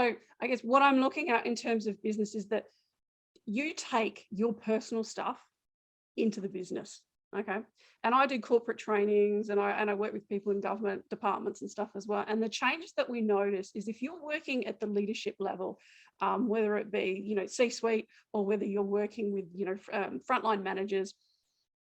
So I guess what I'm looking at in terms of business is that you take your personal stuff into the business. Okay. And I do corporate trainings, and I work with people in government departments and stuff as well. And the changes that we notice is if you're working at the leadership level, whether it be, C-suite, or whether you're working with, frontline managers,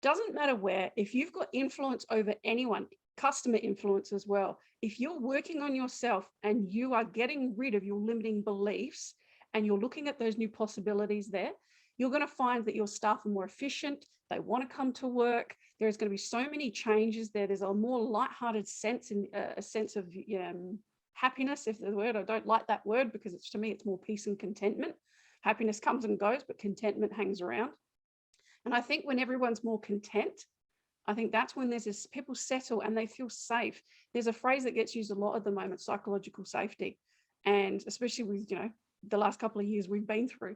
doesn't matter where, if you've got influence over anyone, customer influence as well, if you're working on yourself and you are getting rid of your limiting beliefs and you're looking at those new possibilities there, you're going to find that your staff are more efficient. They want to come to work. There's going to be so many changes there. There's a more lighthearted sense, and a sense of happiness, if the word. I don't like that word because to me, it's more peace and contentment. Happiness comes and goes, but contentment hangs around. And I think when everyone's more content, I think that's when there's this, people settle and they feel safe. There's a phrase that gets used a lot at the moment, psychological safety. And especially with, the last couple of years we've been through.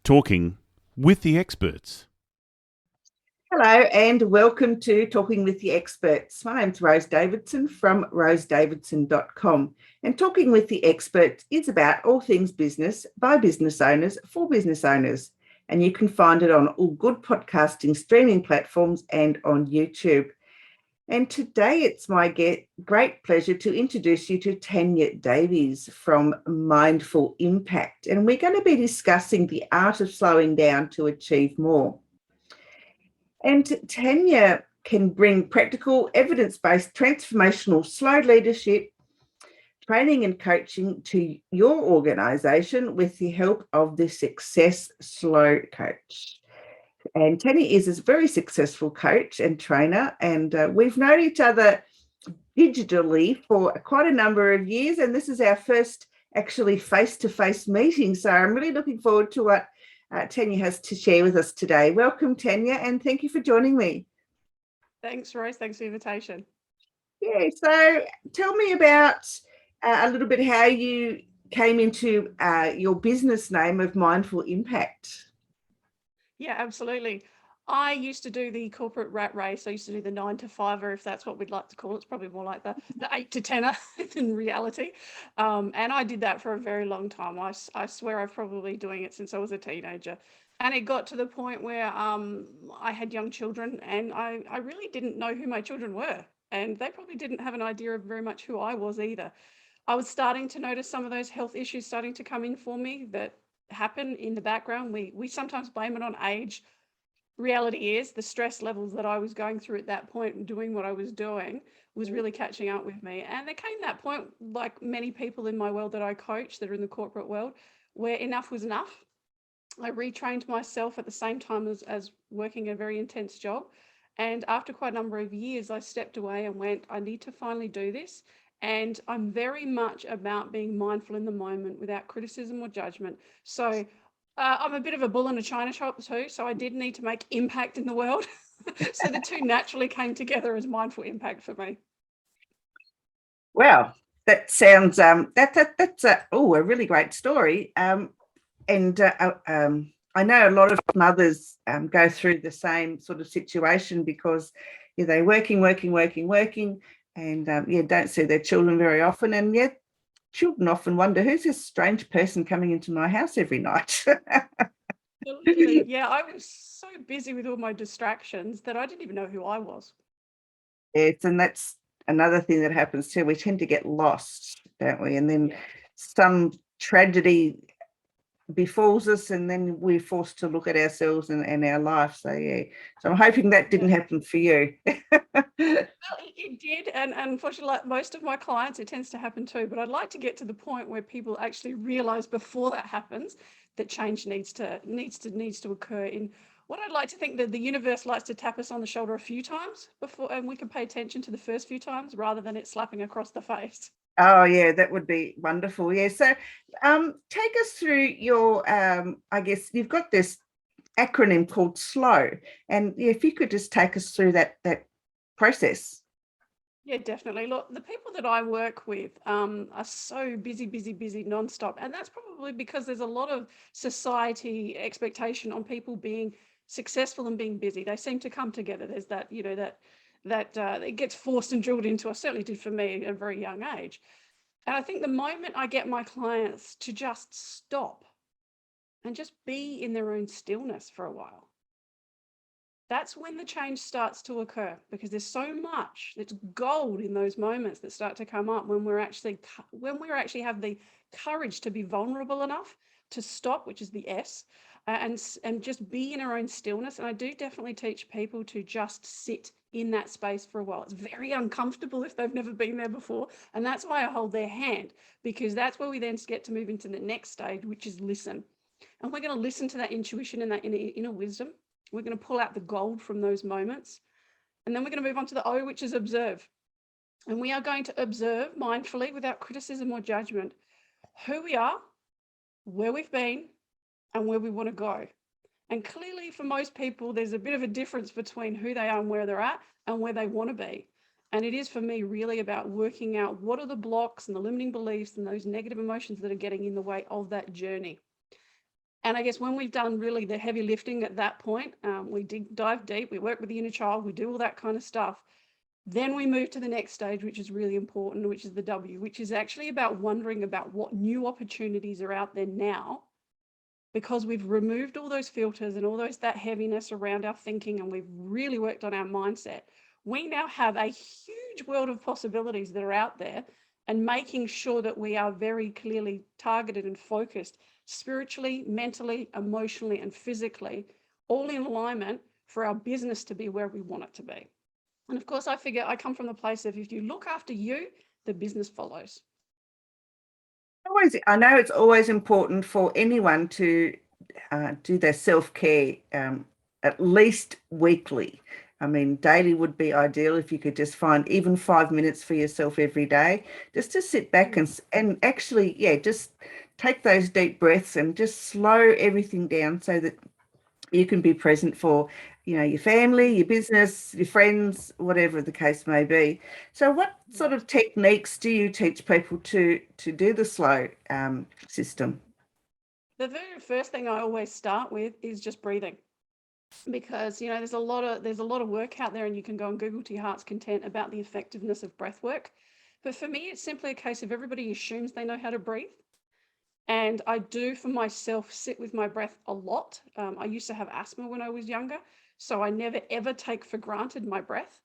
Talking with the experts. Hello and welcome to Talking with the Experts. My name's Rose Davidson from rosedavidson.com, and Talking with the Experts is about all things business by business owners for business owners, and you can find it on all good podcasting streaming platforms and on YouTube. And today it's my great pleasure to introduce you to Tania Davies from Mindful Impact. And we're going to be discussing the art of slowing down to achieve more. And Tania can bring practical, evidence-based, transformational, slow leadership, training and coaching to your organisation with the help of the Success Slow Coach. And Tania is a very successful coach and trainer, and we've known each other digitally for quite a number of years, and this is our first actually face-to-face meeting. So I'm really looking forward to what Tania has to share with us today. Welcome, Tania, and thank you for joining me. Thanks, Rose. Thanks for the invitation. Yeah, so tell me about a little bit how you came into your business name of Mindful Impact. Yeah, absolutely. I used to do the corporate rat race. I used to do the 9 to 5, or if that's what we'd like to call it. It's probably more like the 8 to 10 in reality. And I did that for a very long time. I swear I've probably doing it since I was a teenager. And it got to the point where I had young children, and I really didn't know who my children were. And they probably didn't have an idea of very much who I was either. I was starting to notice some of those health issues starting to come in for me that happen in the background. We sometimes blame it on age. Reality is the stress levels that I was going through at that point and doing what I was doing was really catching up with me. And there came that point, like many people in my world that I coach that are in the corporate world, where enough was enough. I retrained myself at the same time as working a very intense job. And after quite a number of years, I stepped away and went, I need to finally do this. And I'm very much about being mindful in the moment without criticism or judgment. So I'm a bit of a bull in a china shop too. So I did need to make impact in the world. So the two naturally came together as Mindful Impact for me. Wow, that sounds that's a really great story. I know a lot of mothers go through the same sort of situation because they're working, and don't see their children very often, and yet children often wonder, who's this strange person coming into my house every night? Yeah, I was so busy with all my distractions that I didn't even know who I was. Yes, and that's another thing that happens too. We tend to get lost, don't we? And then some tragedy befalls us, and then we're forced to look at ourselves and our life. So I'm hoping that didn't happen for you. Well, it did, and unfortunately, like most of my clients, it tends to happen too. But I'd like to get to the point where people actually realize before that happens that change needs to occur in what I'd like to think that the universe likes to tap us on the shoulder a few times before, and we can pay attention to the first few times rather than it slapping across the face. Oh yeah, that would be wonderful. Yeah. So take us through your I guess you've got this acronym called SLOW. And if you could just take us through that process. Yeah, definitely. Look, the people that I work with are so busy, busy, busy, nonstop, and that's probably because there's a lot of society expectation on people being successful and being busy. They seem to come together. There's that, that it gets forced and drilled into us. Certainly did for me at a very young age. And I think the moment I get my clients to just stop and just be in their own stillness for a while, that's when the change starts to occur, because there's so much that's gold in those moments that start to come up when we're actually have the courage to be vulnerable enough to stop, which is the S, and just be in our own stillness. And I do definitely teach people to just sit in that space for a while. It's very uncomfortable if they've never been there before, and that's why I hold their hand, because that's where we then get to move into the next stage, which is listen. And we're going to listen to that intuition and that inner wisdom. We're going to pull out the gold from those moments. And then we're going to move on to the O, which is observe. And we are going to observe mindfully, without criticism or judgment, who we are, where we've been, and where we want to go. And clearly for most people, there's a bit of a difference between who they are and where they're at and where they want to be. And it is for me really about working out what are the blocks and the limiting beliefs and those negative emotions that are getting in the way of that journey. And I guess when we've done really the heavy lifting at that point, we dive deep, we work with the inner child, we do all that kind of stuff. Then we move to the next stage, which is really important, which is the W, which is actually about wondering about what new opportunities are out there now, because we've removed all those filters and all that heaviness around our thinking, and we've really worked on our mindset. We now have a huge world of possibilities that are out there, and making sure that we are very clearly targeted and focused spiritually, mentally, emotionally, and physically, all in alignment for our business to be where we want it to be. And of course, I figure I come from the place of if you look after you, the business follows. I know it's always important for anyone to do their self-care at least weekly. I mean, daily would be ideal if you could just find even 5 minutes for yourself every day, just to sit back and actually, yeah, just take those deep breaths and just slow everything down so that you can be present for, your family, your business, your friends, whatever the case may be. So what sort of techniques do you teach people to do the slow system? The very first thing I always start with is just breathing, because there's a lot of work out there, and you can go and Google to your heart's content about the effectiveness of breath work. But for me, it's simply a case of everybody assumes they know how to breathe. And I do for myself sit with my breath a lot. I used to have asthma when I was younger, so I never ever take for granted my breath.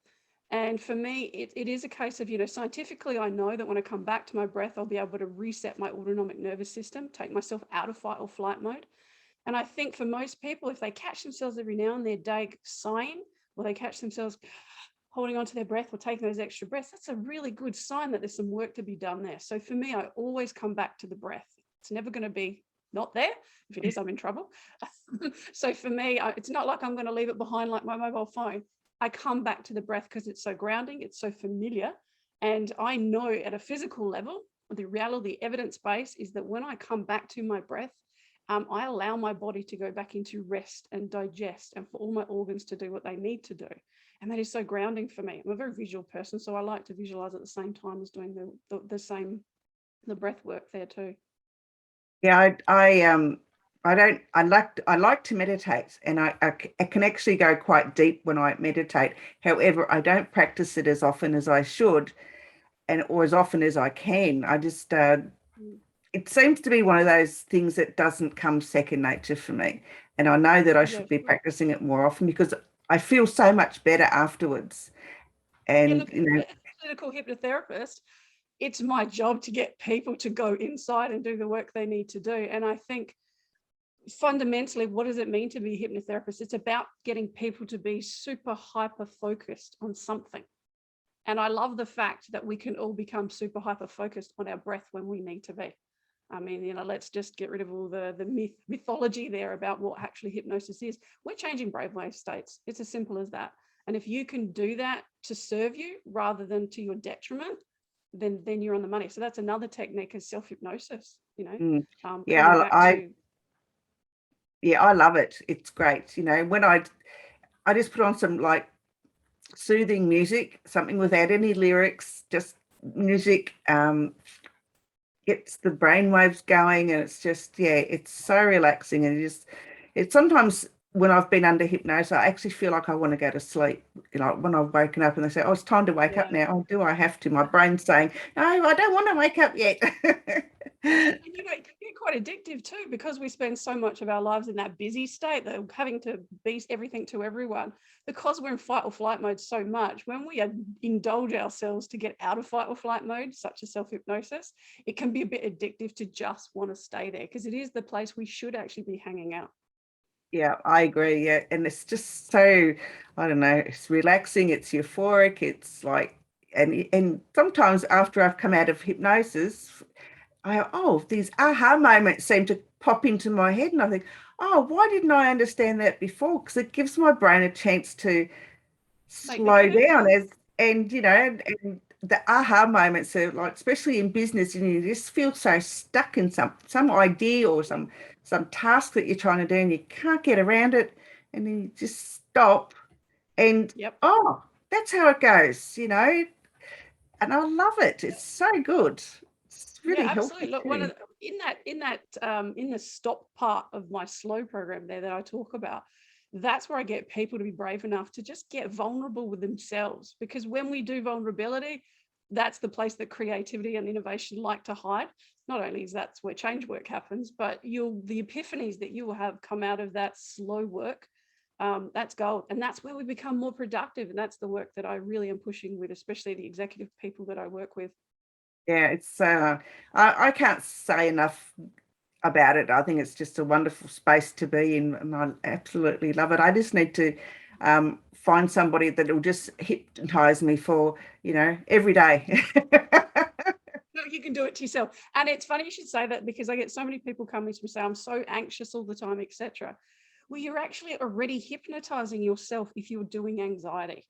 And for me, it is a case of, scientifically, I know that when I come back to my breath, I'll be able to reset my autonomic nervous system, take myself out of fight or flight mode. And I think for most people, if they catch themselves every now and their day sighing, or they catch themselves holding on to their breath or taking those extra breaths, that's a really good sign that there's some work to be done there. So for me, I always come back to the breath. It's never going to be not there. If it is, I'm in trouble. So for me, it's not like I'm going to leave it behind like my mobile phone. I come back to the breath because it's so grounding, it's so familiar. And I know at a physical level, the reality, the evidence base is that when I come back to my breath, I allow my body to go back into rest and digest, and for all my organs to do what they need to do. And that is so grounding for me. I'm a very visual person, so I like to visualize at the same time as doing the breath work there too. Yeah, I like to meditate, and I can actually go quite deep when I meditate. However, I don't practice it as often as I should, or as often as I can. I just it seems to be one of those things that doesn't come second nature for me. And I know that I Yeah, should be practicing it more often because I feel so much better afterwards. And look, as a clinical hypnotherapist, it's my job to get people to go inside and do the work they need to do. And I think fundamentally, what does it mean to be a hypnotherapist? It's about getting people to be super hyper focused on something. And I love the fact that we can all become super hyper focused on our breath when we need to be. I mean, let's just get rid of all the mythology there about what actually hypnosis is. We're changing brainwave states. It's as simple as that. And if you can do that to serve you rather than to your detriment, then you're on the money. So that's another technique, is self-hypnosis, Mm. coming Yeah, back to. yeah, I love it. It's great. When I just put on some like soothing music, something without any lyrics, just music, gets the brain waves going, and it's just, yeah, it's so relaxing. And it's sometimes when I've been under hypnosis, I actually feel like I want to go to sleep. When I've woken up and they say, oh, it's time to wake up Yeah. now. Oh, do I have to? My brain's saying, no, I don't want to wake up yet. And it can get quite addictive too, because we spend so much of our lives in that busy state, that having to be everything to everyone, because we're in fight or flight mode so much. When we indulge ourselves to get out of fight or flight mode, such as self-hypnosis, it can be a bit addictive to just want to stay there, because it is the place we should actually be hanging out. Yeah, I agree. Yeah. And it's just so, I don't know, it's relaxing, it's euphoric, it's like, and sometimes after I've come out of hypnosis, these aha moments seem to pop into my head, and I think, oh, why didn't I understand that before? Because it gives my brain a chance to Make the slow down, connection. and the aha moments are like, especially in business, and you just feel so stuck in some idea or some task that you're trying to do, and you can't get around it, and then you just stop, and Yep. oh, that's how it goes, and I love it. It's so good. It's Yeah, really absolutely. healthy Look, too. in the stop part of my slow program there that I talk about, that's where I get people to be brave enough to just get vulnerable with themselves. Because when we do vulnerability, that's the place that creativity and innovation like to hide. Not only is that's where change work happens, but the epiphanies that you will have come out of that slow work, that's gold. And that's where we become more productive. And that's the work that I really am pushing with, especially the executive people that I work with. Yeah, it's I can't say enough about it. I think it's just a wonderful space to be in, and I absolutely love it. I just need to find somebody that will just hypnotize me for, every day. No, you can do it to yourself. And it's funny you should say that, because I get so many people coming to me say, I'm so anxious all the time, etc. Well, you're actually already hypnotizing yourself if you're doing anxiety.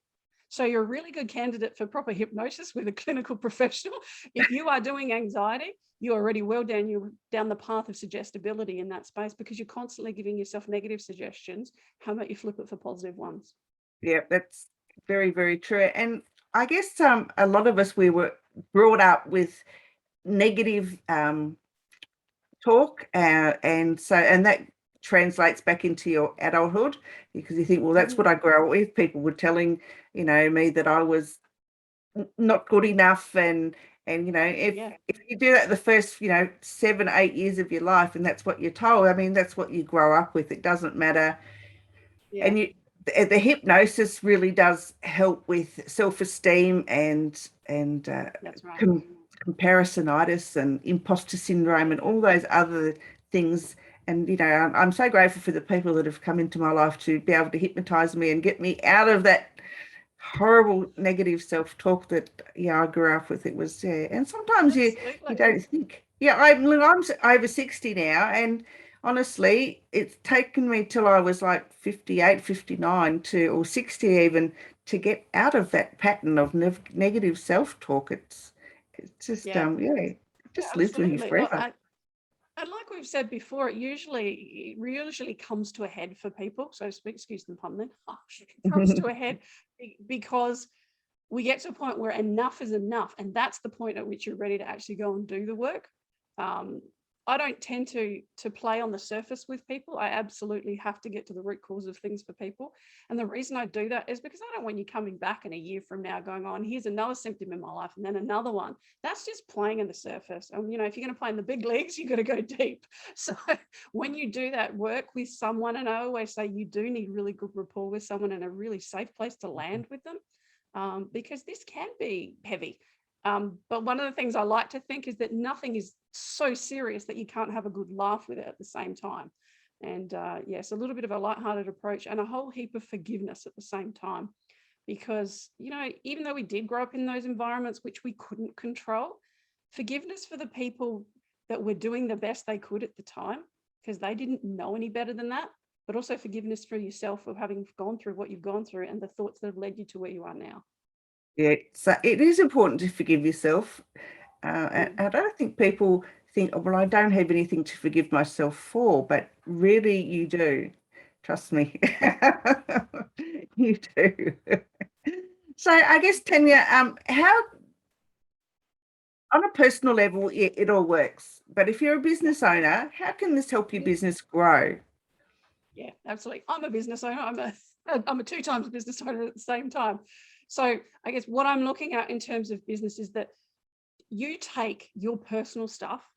So you're a really good candidate for proper hypnosis with a clinical professional. If you are doing anxiety, you're already well down the path of suggestibility in that space, because you're constantly giving yourself negative suggestions. How about you flip it for positive ones? Yeah, that's very, very true. And I guess a lot of us, we were brought up with negative talk, and that translates back into your adulthood, because you think, well, that's what Mhm. I grew up with. People were telling, me that I was not good enough, and if Yeah, you do that the first 7 8 years of your life, and that's what you're told, I mean, that's what you grow up with. It doesn't matter. yeah, And the hypnosis really does help with self-esteem, and that's right. comparisonitis and imposter syndrome and all those other things. And I'm so grateful for the people that have come into my life to be able to hypnotize me and get me out of that horrible negative self-talk that, yeah, I grew up with. It was, yeah. And sometimes you Absolutely. don't think. Yeah, I'm over 60 now, and honestly, it's taken me till I was like 58, 59 or 60 even, to get out of that pattern of negative self-talk. It's just Yeah, yeah, it yeah, just lives with you absolutely. Look, forever. and like we've said before, it usually comes to a head for people, so to speak. Excuse the pun then. It comes to a head because we get to a point where enough is enough, and that's the point at which you're ready to actually go and do the work. um, I don't tend to play on the surface with people. I absolutely have to get to the root cause of things for people, and the reason I do that is because I don't want you coming back in a year from now going, on, here's another symptom in my life, and then another one. That's just playing in the surface. And if you're going to play in the big leagues, you've got to go deep. So when you do that work with someone, and I always say you do need really good rapport with someone and a really safe place to land with them, because this can be heavy. But one of the things I like to think is that nothing is so serious that you can't have a good laugh with it at the same time. And yes, a little bit of a lighthearted approach and a whole heap of forgiveness at the same time. Because, even though we did grow up in those environments which we couldn't control, forgiveness for the people that were doing the best they could at the time because they didn't know any better than that, but also forgiveness for yourself of having gone through what you've gone through and the thoughts that have led you to where you are now. Yeah, so it is important to forgive yourself. Mm. And I don't think people think, oh, well, I don't have anything to forgive myself for, but really you do. Trust me. You do. So I guess, Tanya, how on a personal level, it all works. But if you're a Yeah. business owner, how can this help your business grow? Yeah, absolutely. I'm a business owner. I'm a two times business owner at the same time. So I guess what I'm looking at in terms of business is that you take your personal stuff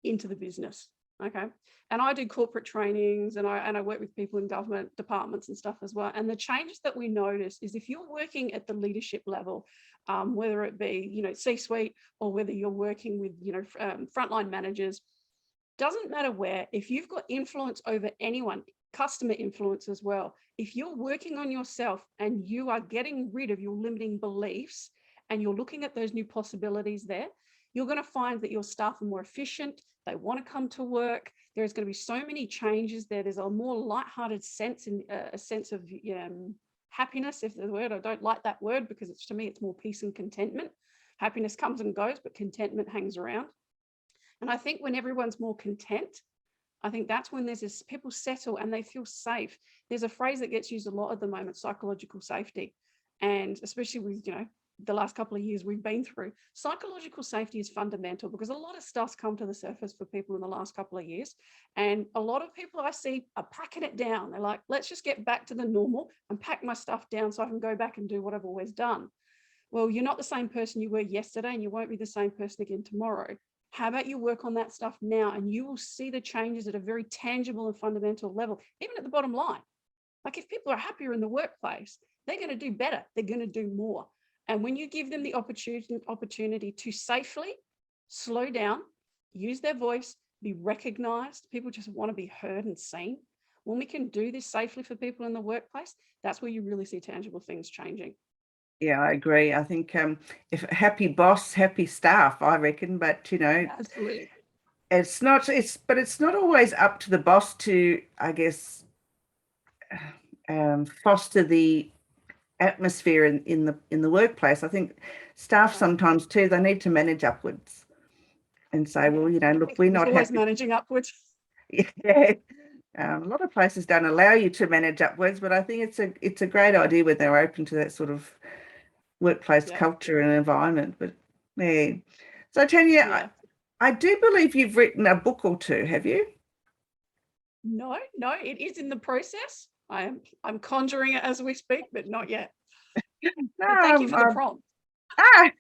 into the business. Okay. And I do corporate trainings and I work with people in government departments and stuff as well. And the changes that we notice is if you're working at the leadership level, whether it be, C-suite or whether you're working with, frontline managers, doesn't matter where, if you've got influence over anyone, customer influence as well, if you're working on yourself and you are getting rid of your limiting beliefs and you're looking at those new possibilities there, you're going to find that your staff are more efficient. They want to come to work. There's going to be so many changes there. There's a more lighthearted sense and a sense of happiness, if the word. I don't like that word because to me, it's more peace and contentment. Happiness comes and goes, but contentment hangs around. And I think when everyone's more content, I think that's when there's this, people settle and they feel safe. There's a phrase that gets used a lot at the moment, psychological safety. And especially with, the last couple of years we've been through, psychological safety is fundamental because a lot of stuff's come to the surface for people in the last couple of years. And a lot of people I see are packing it down. They're like, let's just get back to the normal and pack my stuff down so I can go back and do what I've always done. Well, you're not the same person you were yesterday and you won't be the same person again tomorrow. How about you work on that stuff now and you will see the changes at a very tangible and fundamental level, even at the bottom line. Like if people are happier in the workplace, they're going to do better. They're going to do more. And when you give them the opportunity to safely slow down, use their voice, be recognized, people just want to be heard and seen. When we can do this safely for people in the workplace, that's where you really see tangible things changing. Yeah, I agree. I think if happy boss, happy staff, I reckon. But Absolutely. it's not always up to the boss to, I guess, foster the atmosphere in the workplace. I think staff Right. sometimes too, they need to manage upwards and say, well, I look, think we're it's not always happy. managing upwards. Yeah. A lot of places don't allow you to manage upwards, but I think it's a great idea when they're open to that sort of workplace Yeah. culture and environment. But yeah. So Tanya, Yeah. I do believe you've written a book or two, have you? No, it is in the process. I'm conjuring it as we speak, but not yet. No, But thank you for the prompt. ah,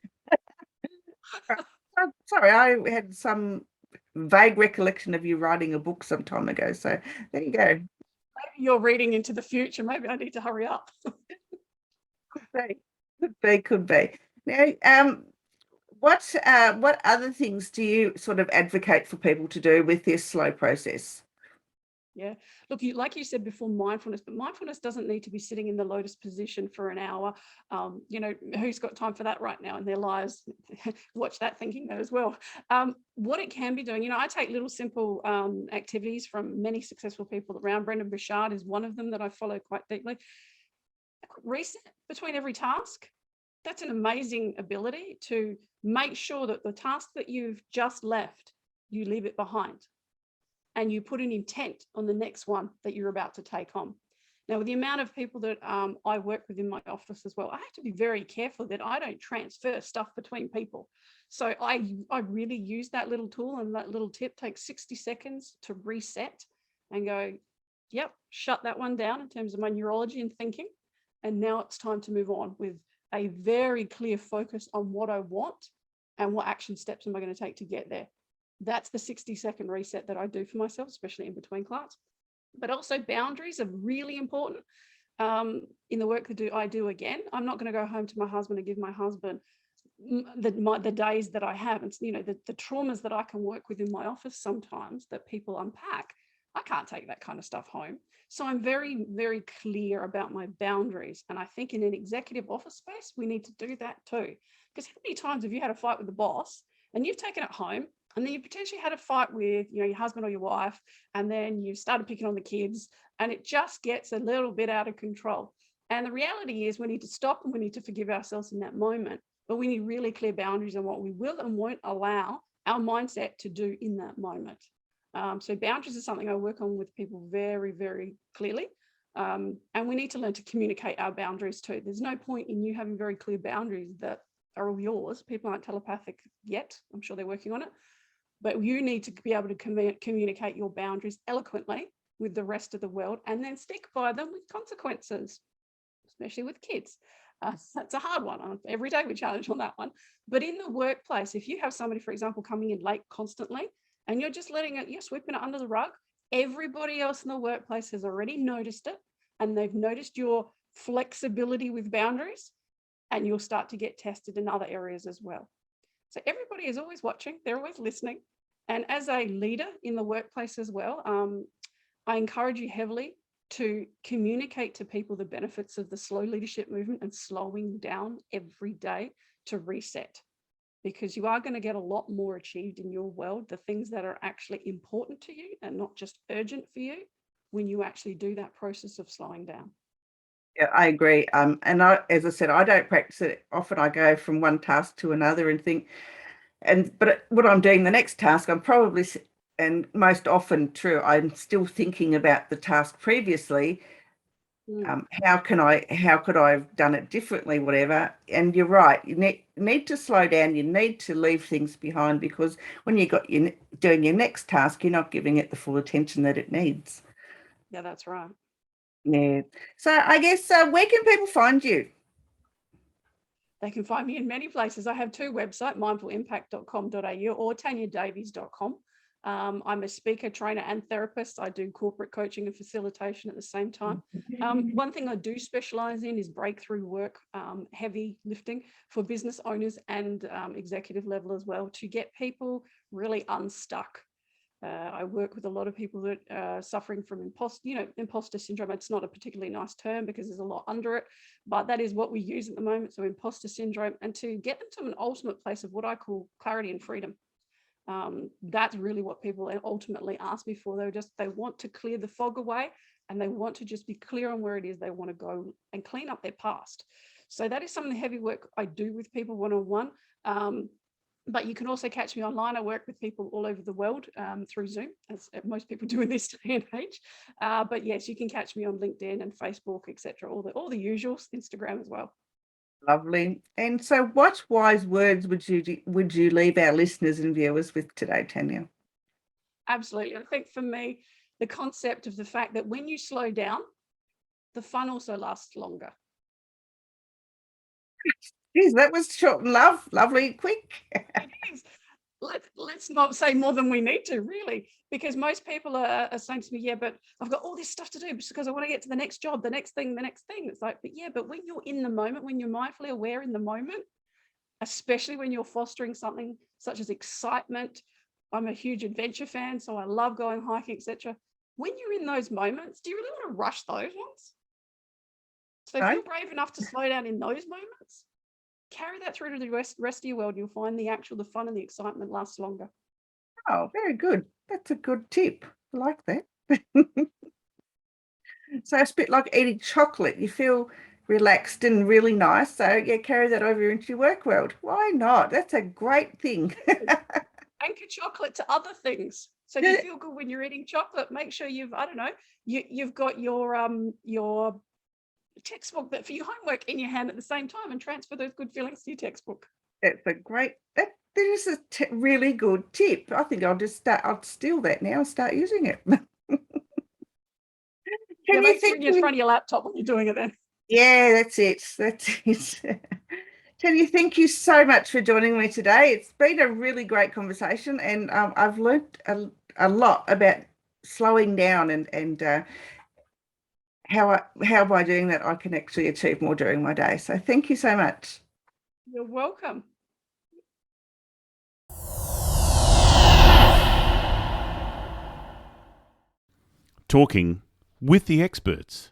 sorry, I had some vague recollection of you writing a book some time ago. So there you go. Maybe you're reading into the future. Maybe I need to hurry up. Could be. Now, what other things do you sort of advocate for people to do with this slow process? Yeah. Look, like you said before, mindfulness, but mindfulness doesn't need to be sitting in the lotus position for an hour. Who's got time for that right now in their lives? Watch that thinking that as well. What it can be doing, I take little simple activities from many successful people around. Brendan Burchard is one of them that I follow quite deeply. A quick reset between every task. That's an amazing ability to make sure that the task that you've just left, you leave it behind. And you put an intent on the next one that you're about to take on. Now, with the amount of people that I work with in my office as well, I have to be very careful that I don't transfer stuff between people. So I really use that little tool, and that little tip takes 60 seconds to reset and go, yep, shut that one down in terms of my neurology and thinking. And now it's time to move on with a very clear focus on what I want and what action steps am I going to take to get there. That's the 60-second reset that I do for myself, especially in between clients. But also boundaries are really important in the work that I do. Again, I'm not going to go home to my husband and give my husband the days that I have. It's, the traumas that I can work with in my office sometimes that people unpack. I can't take that kind of stuff home. So I'm very, very clear about my boundaries. And I think in an executive office space, we need to do that too. Because how many times have you had a fight with the boss and you've taken it home And then you potentially had a fight with, your husband or your wife, and then you started picking on the kids, and it just gets a little bit out of control. And the reality is we need to stop and we need to forgive ourselves in that moment, but we need really clear boundaries on what we will and won't allow our mindset to do in that moment. So boundaries is something I work on with people very, very clearly. And we need to learn to communicate our boundaries too. There's no point in you having very clear boundaries that are all yours. People aren't telepathic yet. I'm sure they're working on it. But you need to be able to communicate your boundaries eloquently with the rest of the world and then stick by them with consequences, especially with kids. That's a hard one. Every day we challenge on that one. But in the workplace, if you have somebody, for example, coming in late constantly and you're just letting it, you're sweeping it under the rug, everybody else in the workplace has already noticed it and they've noticed your flexibility with boundaries, and you'll start to get tested in other areas as well. So everybody is always watching, they're always listening. And as a leader in the workplace as well, I encourage you heavily to communicate to people the benefits of the slow leadership movement and slowing down every day to reset, because you are going to get a lot more achieved in your world, the things that are actually important to you and not just urgent for you, when you actually do that process of slowing down. Yeah, I agree. As I said, I don't practice it. Often I go from one task to another and think, but what I'm doing the next task, I'm probably, and most often true, I'm still thinking about the task previously. How could I have done it differently, whatever. And you're right, you need to slow down, you need to leave things behind, because when you're doing your next task, you're not giving it the full attention that it needs. Yeah, that's right. Yeah. So I guess, where can people find you? They can find me in many places. I have two websites, mindfulimpact.com.au or taniadavies.com. I'm a speaker, trainer, and therapist. I do corporate coaching and facilitation at the same time. One thing I do specialize in is breakthrough work, heavy lifting for business owners and executive level as well, to get people really unstuck. I work with a lot of people that are suffering from imposter syndrome. It's not a particularly nice term because there's a lot under it, but that is what we use at the moment. So imposter syndrome, and to get them to an ultimate place of what I call clarity and freedom. That's really what people ultimately ask me for. They want to clear the fog away, and they want to just be clear on where it is they want to go and clean up their past. So that is some of the heavy work I do with people one-on-one. But you can also catch me online. I work with people all over the world through Zoom, as most people do in this day and age. But yes, you can catch me on LinkedIn and Facebook, etc. All the usuals, Instagram as well. Lovely. And so what wise words would you leave our listeners and viewers with today, Tania? Absolutely. I think for me, the concept of the fact that when you slow down, the fun also lasts longer. Geez, that was short and lovely, quick. It is. Let's not say more than we need to, really, because most people are saying to me, yeah, but I've got all this stuff to do just because I want to get to the next job, the next thing. It's like, but when you're in the moment, when you're mindfully aware in the moment, especially when you're fostering something such as excitement. I'm a huge adventure fan, so I love going hiking, etc. When you're in those moments, do you really want to rush those ones? So if you're brave enough to slow down in those moments, carry that through to the rest of your world, you'll find the fun and the excitement lasts longer. Oh, very good. That's a good tip. I like that. So it's a bit like eating chocolate. You feel relaxed and really nice. So yeah, carry that over into your work world. Why not? That's a great thing. Anchor chocolate to other things. So if you feel good when you're eating chocolate, make sure you've got your textbook for your homework in your hand at the same time, and transfer those good feelings to your textbook. That is a really good tip. I think I'll steal that now and start using it. Make sure you're in front of your laptop when you're doing it then. Yeah, that's it. Tania, thank you so much for joining me today. It's been a really great conversation, and I've learned a lot about slowing down and how by doing that I can actually achieve more during my day. So thank you so much. You're welcome. Talking with the experts.